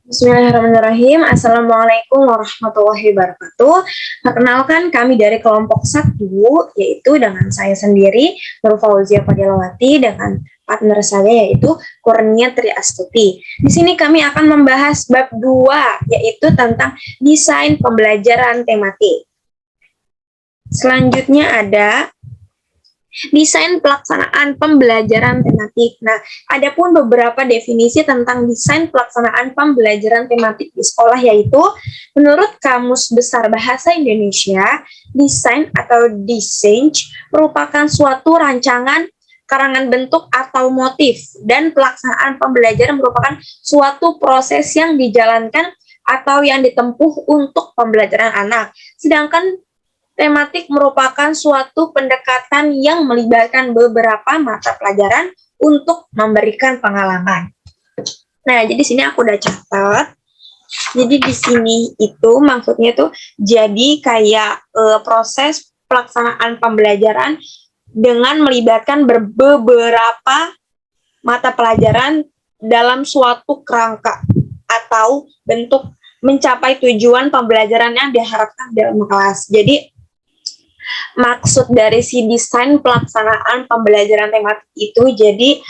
Bismillahirrahmanirrahim. Assalamualaikum warahmatullahi wabarakatuh. Perkenalkan kami dari kelompok 1, yaitu dengan saya sendiri, Nur Fauzia Fadilawati, dengan partner saya yaitu Kurnia Tri Astuti. Di sini kami akan membahas bab 2, yaitu tentang desain pembelajaran tematik. Selanjutnya ada desain pelaksanaan pembelajaran tematik. Nah, ada pun beberapa definisi tentang desain pelaksanaan pembelajaran tematik di sekolah, yaitu menurut Kamus Besar Bahasa Indonesia, desain atau desain merupakan suatu rancangan, karangan bentuk atau motif, dan pelaksanaan pembelajaran merupakan suatu proses yang dijalankan atau yang ditempuh untuk pembelajaran anak. Sedangkan tematik merupakan suatu pendekatan yang melibatkan beberapa mata pelajaran untuk memberikan pengalaman. Nah, jadi sini aku udah catat. Jadi di sini itu maksudnya tuh jadi kayak proses pelaksanaan pembelajaran dengan melibatkan beberapa mata pelajaran dalam suatu kerangka atau bentuk mencapai tujuan pembelajaran yang diharapkan dalam kelas. Jadi maksud dari si desain pelaksanaan pembelajaran tematik itu jadi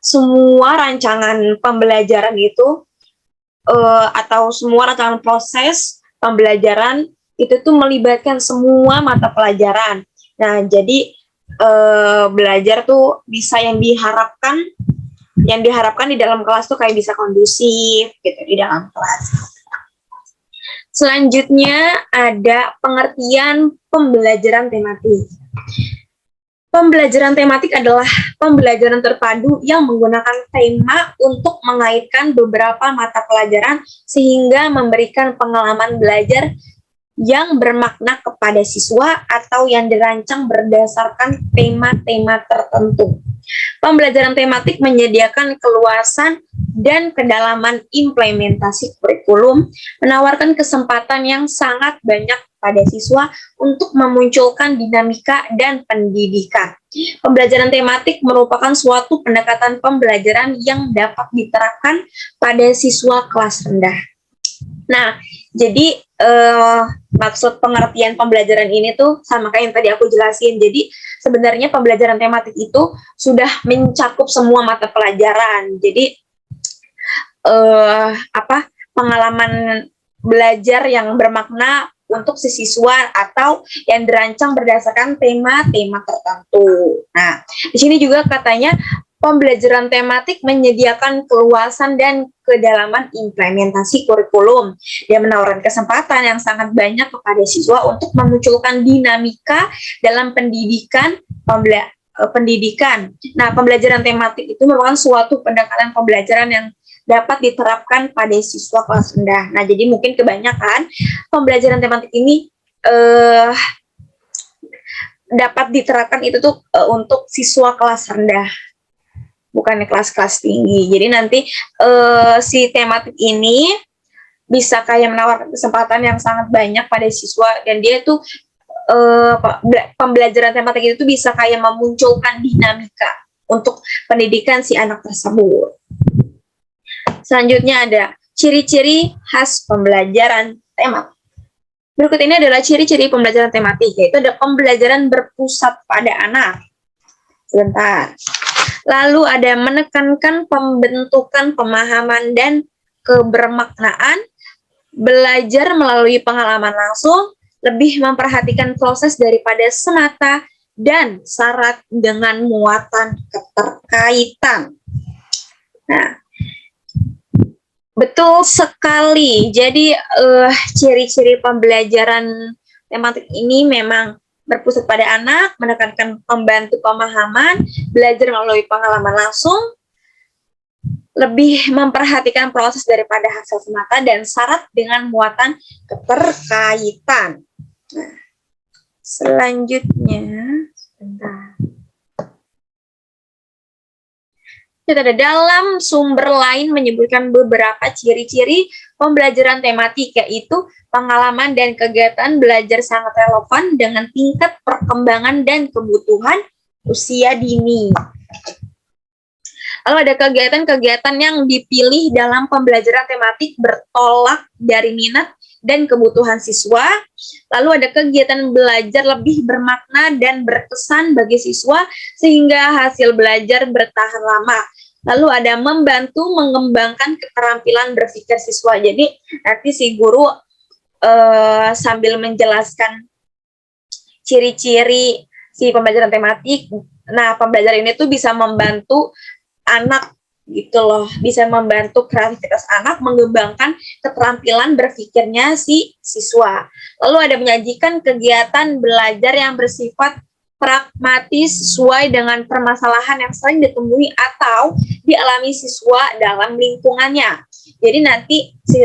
semua rancangan pembelajaran itu atau semua rancangan proses pembelajaran itu tuh melibatkan semua mata pelajaran. Nah, jadi belajar tuh bisa yang diharapkan di dalam kelas tuh kayak bisa kondusif gitu di dalam kelas. Selanjutnya ada pengertian pembelajaran tematik. Pembelajaran tematik adalah pembelajaran terpadu yang menggunakan tema untuk mengaitkan beberapa mata pelajaran sehingga memberikan pengalaman belajar yang bermakna kepada siswa atau yang dirancang berdasarkan tema-tema tertentu. Pembelajaran tematik menyediakan keluasan dan kedalaman implementasi kurikulum, menawarkan kesempatan yang sangat banyak pada siswa untuk memunculkan dinamika dan pendidikan. Pembelajaran tematik merupakan suatu pendekatan pembelajaran yang dapat diterapkan pada siswa kelas rendah. Nah, jadi maksud pengertian pembelajaran ini tuh sama kayak yang tadi aku jelasin. Jadi sebenarnya pembelajaran tematik itu sudah mencakup semua mata pelajaran. Jadi pengalaman belajar yang bermakna untuk si siswa atau yang dirancang berdasarkan tema-tema tertentu. Nah, di sini juga katanya pembelajaran tematik menyediakan keluasan dan kedalaman implementasi kurikulum. Dia menawarkan kesempatan yang sangat banyak kepada siswa untuk memunculkan dinamika dalam pendidikan. Nah, pembelajaran tematik itu merupakan suatu pendekatan pembelajaran yang dapat diterapkan pada siswa kelas rendah. Nah, jadi mungkin kebanyakan pembelajaran tematik ini dapat diterapkan itu tuh untuk siswa kelas rendah, bukan kelas-kelas tinggi. Jadi nanti si tematik ini bisa kayak menawarkan kesempatan yang sangat banyak pada siswa, dan dia tuh pembelajaran tematik itu bisa kayak memunculkan dinamika untuk pendidikan si anak tersebut. Selanjutnya ada ciri-ciri khas pembelajaran tematik. Berikut ini adalah ciri-ciri pembelajaran tematik, yaitu ada pembelajaran berpusat pada anak. Sebentar. Lalu ada menekankan pembentukan pemahaman dan kebermaknaan, belajar melalui pengalaman langsung, lebih memperhatikan proses daripada semata, dan syarat dengan muatan keterkaitan. Nah, betul sekali. Jadi ciri-ciri pembelajaran tematik ini memang berpusat pada anak, menekankan pembantu pemahaman, belajar melalui pengalaman langsung, lebih memperhatikan proses daripada hasil semata, dan syarat dengan muatan keterkaitan. Nah, selanjutnya, sebentar. Kita ada dalam sumber lain menyebutkan beberapa ciri-ciri pembelajaran tematik, yaitu pengalaman dan kegiatan belajar sangat relevan dengan tingkat perkembangan dan kebutuhan usia dini. Lalu ada kegiatan-kegiatan yang dipilih dalam pembelajaran tematik bertolak dari minat dan kebutuhan siswa. Lalu ada kegiatan belajar lebih bermakna dan berkesan bagi siswa sehingga hasil belajar bertahan lama. Lalu ada membantu mengembangkan keterampilan berpikir siswa. Jadi nanti si guru sambil menjelaskan ciri-ciri si pembelajaran tematik. Nah, pembelajaran ini tuh bisa membantu anak gitu loh, bisa membantu kreativitas anak, mengembangkan keterampilan berpikirnya si siswa. Lalu ada menyajikan kegiatan belajar yang bersifat pragmatis sesuai dengan permasalahan yang sering ditemui atau dialami siswa dalam lingkungannya. Jadi nanti si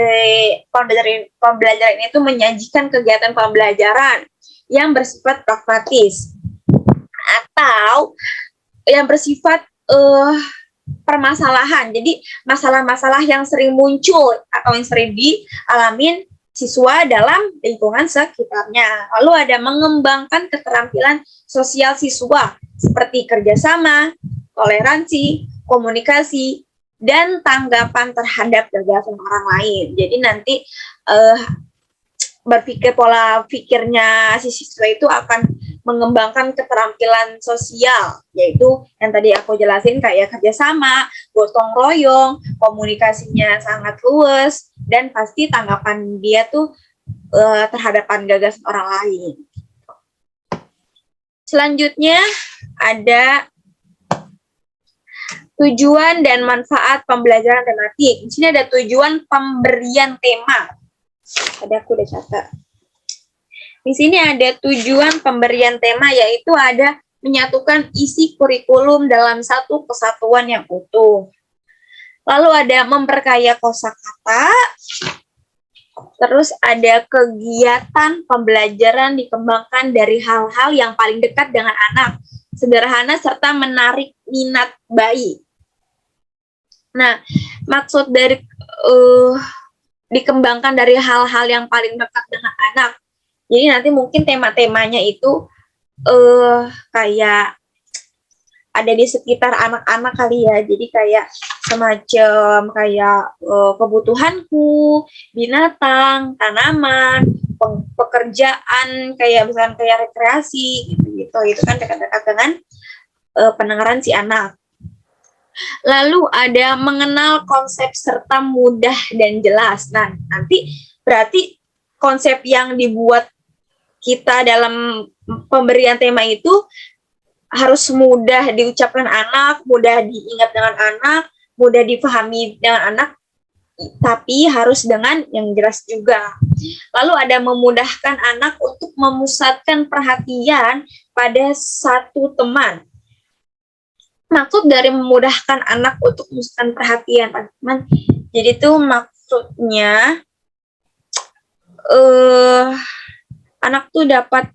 pembelajaran itu menyajikan kegiatan pembelajaran yang bersifat pragmatis atau yang bersifat permasalahan. Jadi masalah-masalah yang sering muncul atau yang sering dialamin siswa dalam lingkungan sekitarnya. Lalu ada mengembangkan keterampilan sosial siswa seperti kerjasama, toleransi, komunikasi, dan tanggapan terhadap gagasan orang lain. Jadi nanti berpikir pola pikirnya si siswa itu akan mengembangkan keterampilan sosial, yaitu yang tadi aku jelasin kayak kerjasama, gotong royong, komunikasinya sangat luas, dan pasti tanggapan dia tuh terhadap gagasan orang lain. Selanjutnya ada tujuan dan manfaat pembelajaran tematik. Di sini ada tujuan pemberian tema. Tadi aku udah catat. Di sini ada tujuan pemberian tema, yaitu ada menyatukan isi kurikulum dalam satu kesatuan yang utuh. Lalu ada memperkaya kosakata. Terus ada kegiatan pembelajaran dikembangkan dari hal-hal yang paling dekat dengan anak, sederhana serta menarik minat bayi. Nah, maksud dari dikembangkan dari hal-hal yang paling dekat dengan anak. Jadi nanti mungkin tema-temanya itu kayak ada di sekitar anak-anak kali ya. Jadi kayak semacam kayak kebutuhanku, binatang, tanaman, pekerjaan, kayak misalnya kayak rekreasi gitu-gitu. Itu kan dekat-dekat dengan pendengaran si anak. Lalu ada mengenal konsep serta mudah dan jelas. Nah, nanti berarti konsep yang dibuat kita dalam pemberian tema itu harus mudah diucapkan anak, mudah diingat dengan anak, mudah dipahami dengan anak, tapi harus dengan yang jelas juga. Lalu ada memudahkan anak untuk memusatkan perhatian pada satu teman. Maksud dari memudahkan anak untuk memusatkan perhatian pada teman, jadi itu maksudnya anak tuh dapat,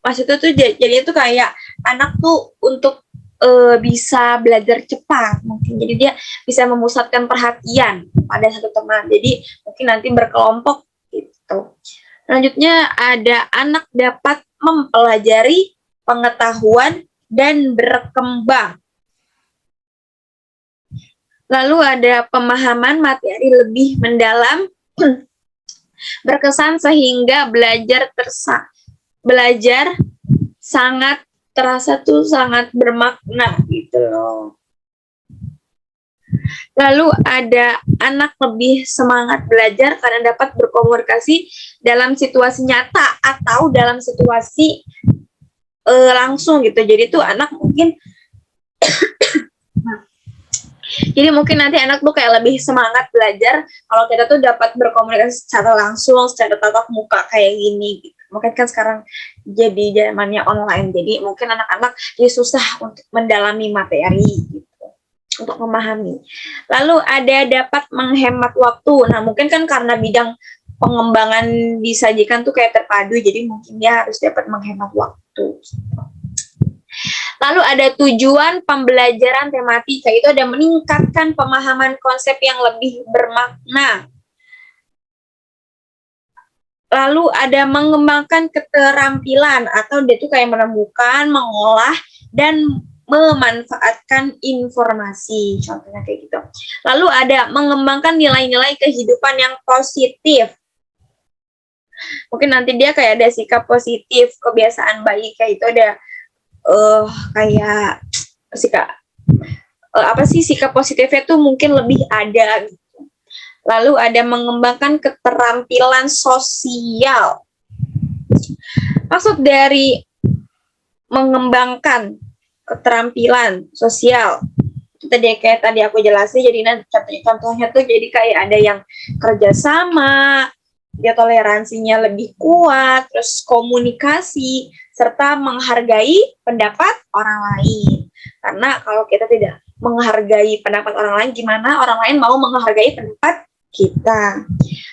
maksudnya tuh jadi itu kayak anak tuh untuk bisa belajar cepat mungkin, jadi dia bisa memusatkan perhatian pada satu teman, jadi mungkin nanti berkelompok gitu. Selanjutnya ada anak dapat mempelajari pengetahuan dan berkembang. Lalu ada pemahaman materi lebih mendalam, berkesan sehingga belajar sangat terasa tuh sangat bermakna gitu loh. Lalu ada anak lebih semangat belajar karena dapat berkomunikasi dalam situasi nyata atau dalam situasi langsung gitu. Jadi tuh anak mungkin jadi mungkin nanti anak tuh kayak lebih semangat belajar kalau kita tuh dapat berkomunikasi secara langsung, secara tatap muka kayak gini gitu. Mungkin kan sekarang jadi zamannya online, jadi mungkin anak-anak jadi susah untuk mendalami materi gitu, untuk memahami. Lalu ada dapat menghemat waktu. Nah, mungkin kan karena bidang pengembangan disajikan tuh kayak terpadu, jadi mungkin dia harus dapat menghemat waktu. Lalu ada tujuan pembelajaran tematika, itu ada meningkatkan pemahaman konsep yang lebih bermakna. Lalu ada mengembangkan keterampilan, atau dia tuh kayak menemukan, mengolah, dan memanfaatkan informasi, contohnya kayak gitu. Lalu ada mengembangkan nilai-nilai kehidupan yang positif. Mungkin nanti dia kayak ada sikap positif, kebiasaan baik, kayak itu ada kayak sikap apa sih sikap positifnya tuh mungkin lebih ada gitu. Lalu ada mengembangkan keterampilan sosial. Maksud dari mengembangkan keterampilan sosial kayak tadi aku jelasin, jadi contohnya tuh jadi kayak ada yang kerjasama, dia toleransinya lebih kuat, terus komunikasi, serta menghargai pendapat orang lain. Karena kalau kita tidak menghargai pendapat orang lain, gimana orang lain mau menghargai pendapat kita?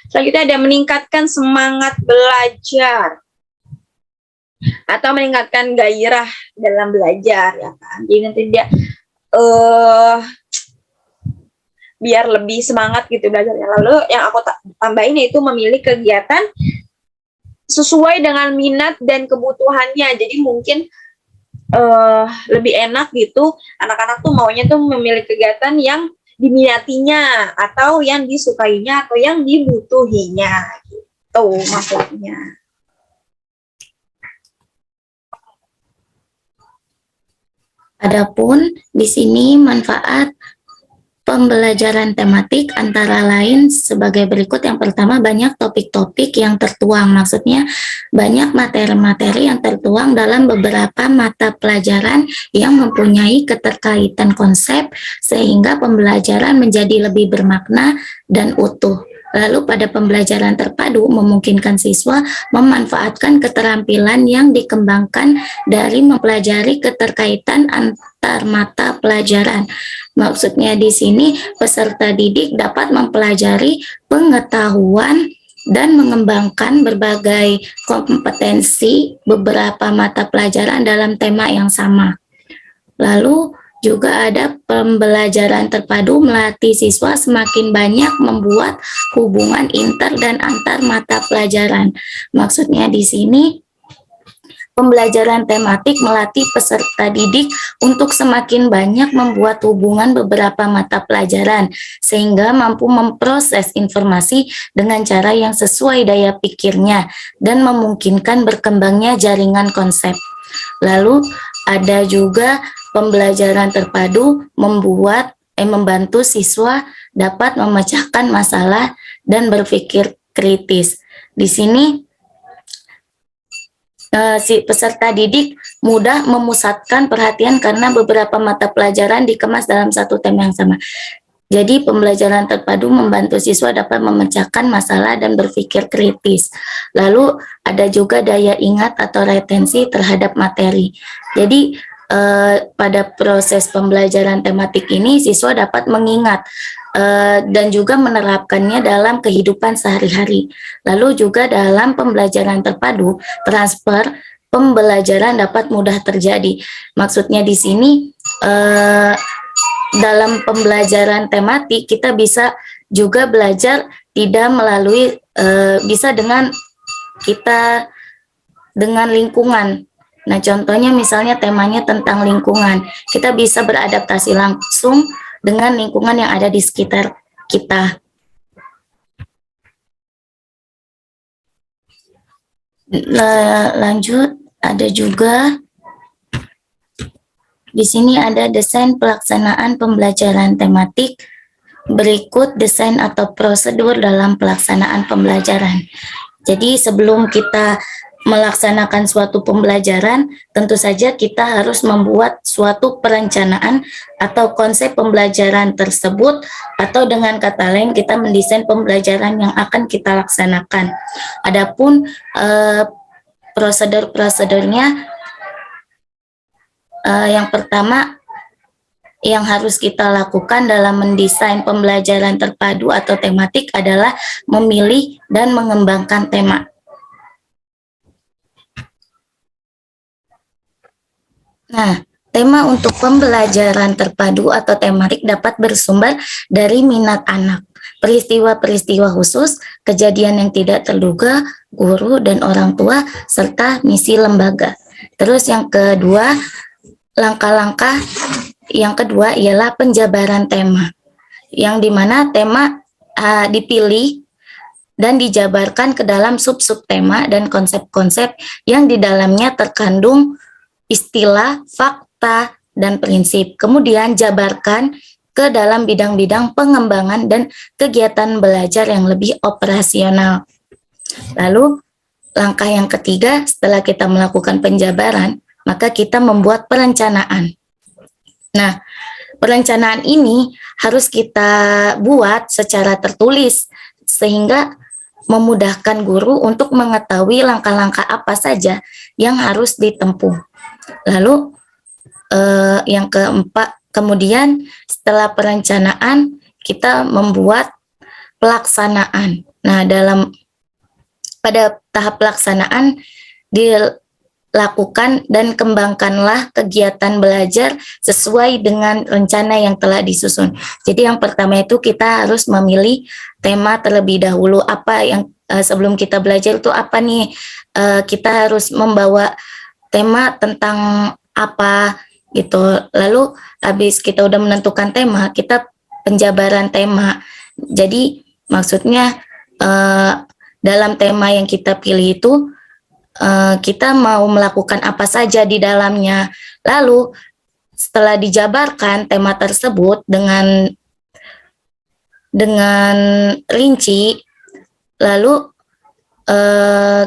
Selanjutnya ada meningkatkan semangat belajar atau meningkatkan gairah dalam belajar, ya kan? Jadi nanti dia biar lebih semangat gitu belajarnya. Lalu yang aku tambahin yaitu memilih kegiatan sesuai dengan minat dan kebutuhannya. Jadi mungkin lebih enak gitu, anak-anak tuh maunya tuh memilih kegiatan yang diminatinya atau yang disukainya atau yang dibutuhinya gitu maksudnya. Adapun di sini manfaat pembelajaran tematik antara lain sebagai berikut. Yang pertama, banyak topik-topik yang tertuang. Maksudnya banyak materi-materi yang tertuang dalam beberapa mata pelajaran yang mempunyai keterkaitan konsep sehingga pembelajaran menjadi lebih bermakna dan utuh. Lalu pada pembelajaran terpadu memungkinkan siswa memanfaatkan keterampilan yang dikembangkan dari mempelajari keterkaitan antar mata pelajaran. Maksudnya di sini peserta didik dapat mempelajari pengetahuan dan mengembangkan berbagai kompetensi beberapa mata pelajaran dalam tema yang sama. Lalu juga ada pembelajaran terpadu melatih siswa semakin banyak membuat hubungan inter dan antar mata pelajaran. Maksudnya di sini pembelajaran tematik melatih peserta didik untuk semakin banyak membuat hubungan beberapa mata pelajaran sehingga mampu memproses informasi dengan cara yang sesuai daya pikirnya dan memungkinkan berkembangnya jaringan konsep. Lalu ada juga pembelajaran terpadu membantu siswa dapat memecahkan masalah dan berpikir kritis. Di sini si peserta didik mudah memusatkan perhatian karena beberapa mata pelajaran dikemas dalam satu tema yang sama. Jadi pembelajaran terpadu membantu siswa dapat memecahkan masalah dan berpikir kritis. Lalu ada juga daya ingat atau retensi terhadap materi. Jadi pada proses pembelajaran tematik ini siswa dapat mengingat dan juga menerapkannya dalam kehidupan sehari-hari. Lalu juga dalam pembelajaran terpadu, transfer pembelajaran dapat mudah terjadi. Maksudnya di sini dalam pembelajaran tematik kita bisa juga belajar tidak melalui bisa dengan lingkungan. Nah, contohnya misalnya temanya tentang lingkungan. Kita bisa beradaptasi langsung dengan lingkungan yang ada di sekitar kita. Lanjut, ada juga di sini ada desain pelaksanaan pembelajaran tematik. Berikut desain atau prosedur dalam pelaksanaan pembelajaran. Jadi sebelum kita melaksanakan suatu pembelajaran, tentu saja kita harus membuat suatu perencanaan atau konsep pembelajaran tersebut, atau dengan kata lain kita mendesain pembelajaran yang akan kita laksanakan. Adapun prosedur-prosedurnya, yang pertama yang harus kita lakukan dalam mendesain pembelajaran terpadu atau tematik adalah memilih dan mengembangkan tema. Nah, tema untuk pembelajaran terpadu atau tematik dapat bersumber dari minat anak, peristiwa-peristiwa khusus, kejadian yang tidak terduga, guru dan orang tua, serta misi lembaga. Terus yang kedua, langkah-langkah yang kedua ialah penjabaran tema, yang dimana tema dipilih dan dijabarkan ke dalam sub-sub tema dan konsep-konsep yang di dalamnya terkandung istilah, fakta, dan prinsip. Kemudian jabarkan ke dalam bidang-bidang pengembangan dan kegiatan belajar yang lebih operasional. Lalu langkah yang ketiga, setelah kita melakukan penjabaran, maka kita membuat perencanaan. Nah, perencanaan ini harus kita buat secara tertulis sehingga memudahkan guru untuk mengetahui langkah-langkah apa saja yang harus ditempuh. Lalu yang keempat, kemudian setelah perencanaan kita membuat pelaksanaan. Nah, pada tahap pelaksanaan dilakukan dan kembangkanlah kegiatan belajar sesuai dengan rencana yang telah disusun. Jadi yang pertama itu kita harus memilih tema terlebih dahulu. Apa yang sebelum kita belajar itu apa nih? Kita harus membawa tema tentang apa gitu. Lalu habis kita udah menentukan tema, kita penjabaran tema. Jadi maksudnya dalam tema yang kita pilih itu kita mau melakukan apa saja di dalamnya. Lalu setelah dijabarkan tema tersebut dengan rinci, lalu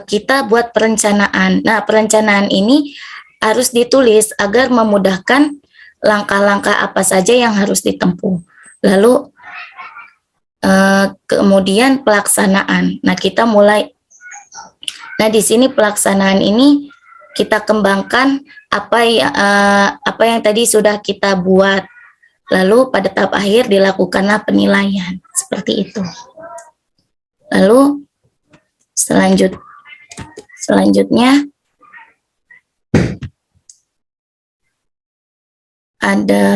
kita buat perencanaan. Nah, perencanaan ini harus ditulis agar memudahkan langkah-langkah apa saja yang harus ditempuh. Lalu kemudian pelaksanaan. Nah, kita mulai. Nah, di sini pelaksanaan ini kita kembangkan apa yang tadi sudah kita buat. Lalu pada tahap akhir dilakukanlah penilaian. Seperti itu. Lalu selanjutnya ada,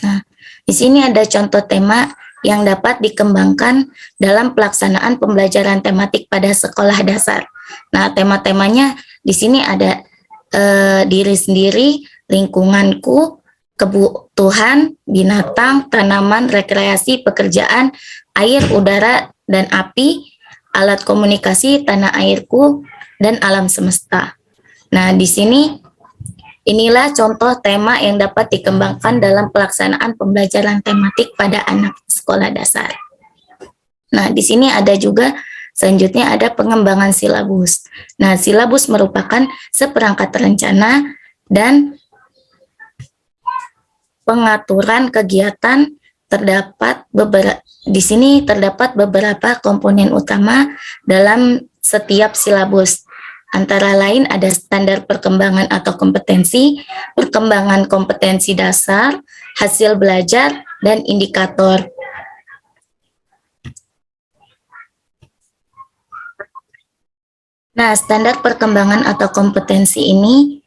nah, di sini ada contoh tema yang dapat dikembangkan dalam pelaksanaan pembelajaran tematik pada sekolah dasar. Nah, tema-temanya di sini ada diri sendiri, lingkunganku, kebutuhan, binatang, tanaman, rekreasi, pekerjaan, air, udara, dan api, alat komunikasi, tanah airku, dan alam semesta. Nah, di sini inilah contoh tema yang dapat dikembangkan dalam pelaksanaan pembelajaran tematik pada anak sekolah dasar. Nah, di sini ada juga selanjutnya ada pengembangan silabus. Nah, silabus merupakan seperangkat rencana dan pengaturan kegiatan. Di sini terdapat beberapa komponen utama dalam setiap silabus. Antara lain ada standar perkembangan atau kompetensi, perkembangan kompetensi dasar, hasil belajar, dan indikator. Nah, standar perkembangan atau kompetensi ini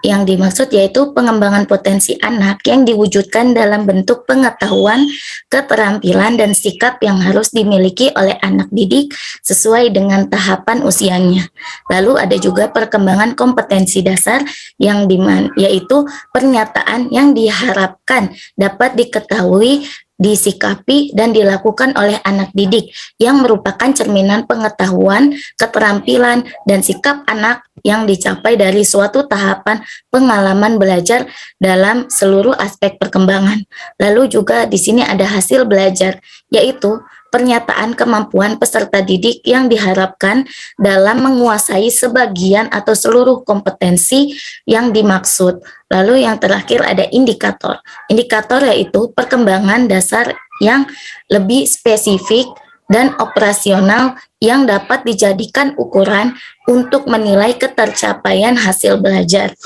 yang dimaksud yaitu pengembangan potensi anak yang diwujudkan dalam bentuk pengetahuan, keterampilan, dan sikap yang harus dimiliki oleh anak didik sesuai dengan tahapan usianya. Lalu ada juga perkembangan kompetensi dasar yang yaitu pernyataan yang diharapkan dapat diketahui, disikapi, dan dilakukan oleh anak didik yang merupakan cerminan pengetahuan, keterampilan, dan sikap anak yang dicapai dari suatu tahapan pengalaman belajar dalam seluruh aspek perkembangan. Lalu juga di sini ada hasil belajar, yaitu pernyataan kemampuan peserta didik yang diharapkan dalam menguasai sebagian atau seluruh kompetensi yang dimaksud. Lalu yang terakhir ada indikator. Indikator yaitu perkembangan dasar yang lebih spesifik dan operasional yang dapat dijadikan ukuran untuk menilai ketercapaian hasil belajar.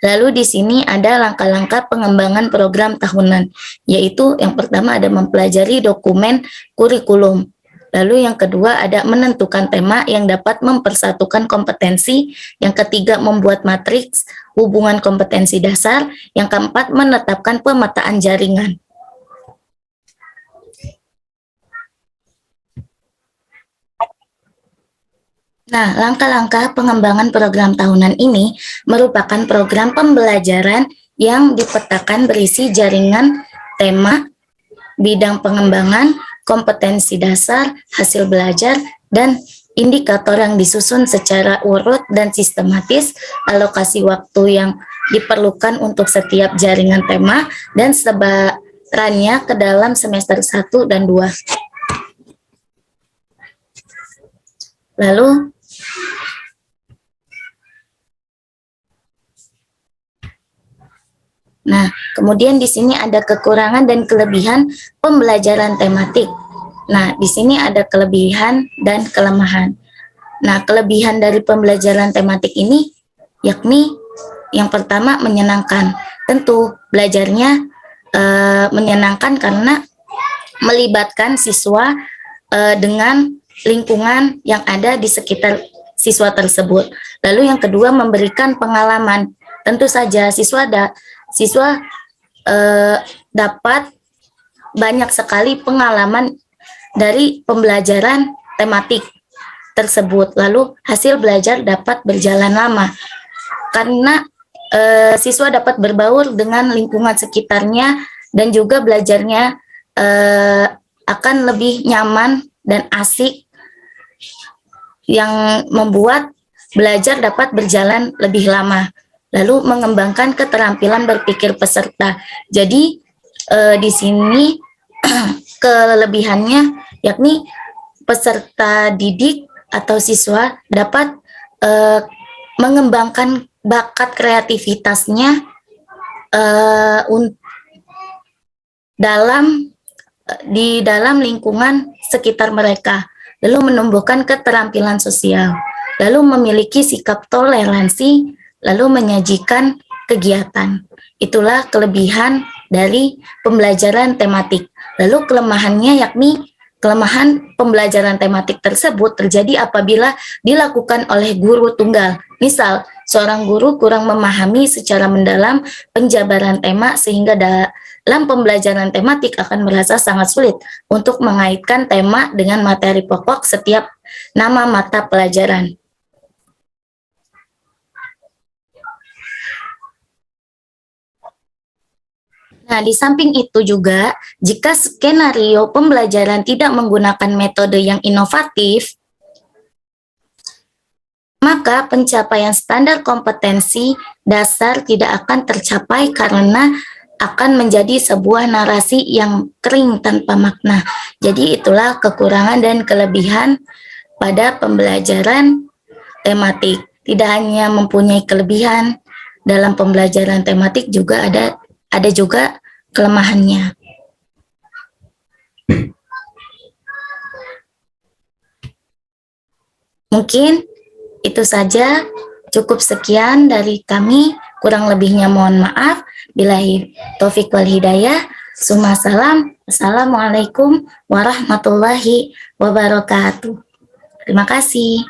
Lalu di sini ada langkah-langkah pengembangan program tahunan, yaitu yang pertama ada mempelajari dokumen kurikulum. Lalu yang kedua ada menentukan tema yang dapat mempersatukan kompetensi. Yang ketiga membuat matriks hubungan kompetensi dasar. Yang keempat menetapkan pemetaan jaringan. Nah, langkah-langkah pengembangan program tahunan ini merupakan program pembelajaran yang dipetakan berisi jaringan tema, bidang pengembangan, kompetensi dasar, hasil belajar, dan indikator yang disusun secara urut dan sistematis, alokasi waktu yang diperlukan untuk setiap jaringan tema, dan sebarannya ke dalam semester 1 dan 2. Lalu, nah, kemudian di sini ada kekurangan dan kelebihan pembelajaran tematik. Nah, di sini ada kelebihan dan kelemahan. Nah, kelebihan dari pembelajaran tematik ini yakni yang pertama menyenangkan. Tentu belajarnya menyenangkan karena melibatkan siswa dengan lingkungan yang ada di sekitar siswa tersebut. Lalu yang kedua memberikan pengalaman. Tentu saja siswa dapat banyak sekali pengalaman dari pembelajaran tematik tersebut. Lalu hasil belajar dapat berjalan lama karena siswa dapat berbaur dengan lingkungan sekitarnya dan juga belajarnya akan lebih nyaman dan asik yang membuat belajar dapat berjalan lebih lama. Lalu mengembangkan keterampilan berpikir peserta. Jadi di sini kelebihannya yakni peserta didik atau siswa dapat mengembangkan bakat kreativitasnya di dalam lingkungan sekitar mereka, lalu menumbuhkan keterampilan sosial, lalu memiliki sikap toleransi, lalu menyajikan kegiatan. Itulah kelebihan dari pembelajaran tematik. Lalu kelemahannya yakni kelemahan pembelajaran tematik tersebut terjadi apabila dilakukan oleh guru tunggal. Misal, seorang guru kurang memahami secara mendalam penjabaran tema sehingga dalam pembelajaran tematik akan merasa sangat sulit untuk mengaitkan tema dengan materi pokok setiap nama mata pelajaran. Nah, di samping itu juga, jika skenario pembelajaran tidak menggunakan metode yang inovatif, maka pencapaian standar kompetensi dasar tidak akan tercapai karena akan menjadi sebuah narasi yang kering tanpa makna. Jadi itulah kekurangan dan kelebihan pada pembelajaran tematik. Tidak hanya mempunyai kelebihan dalam pembelajaran tematik, juga ada juga kelemahannya. Mungkin itu saja, cukup sekian dari kami, kurang lebihnya mohon maaf. Billahi taufik wal hidayah. Summa salam. Assalamualaikum warahmatullahi wabarakatuh. Terima kasih.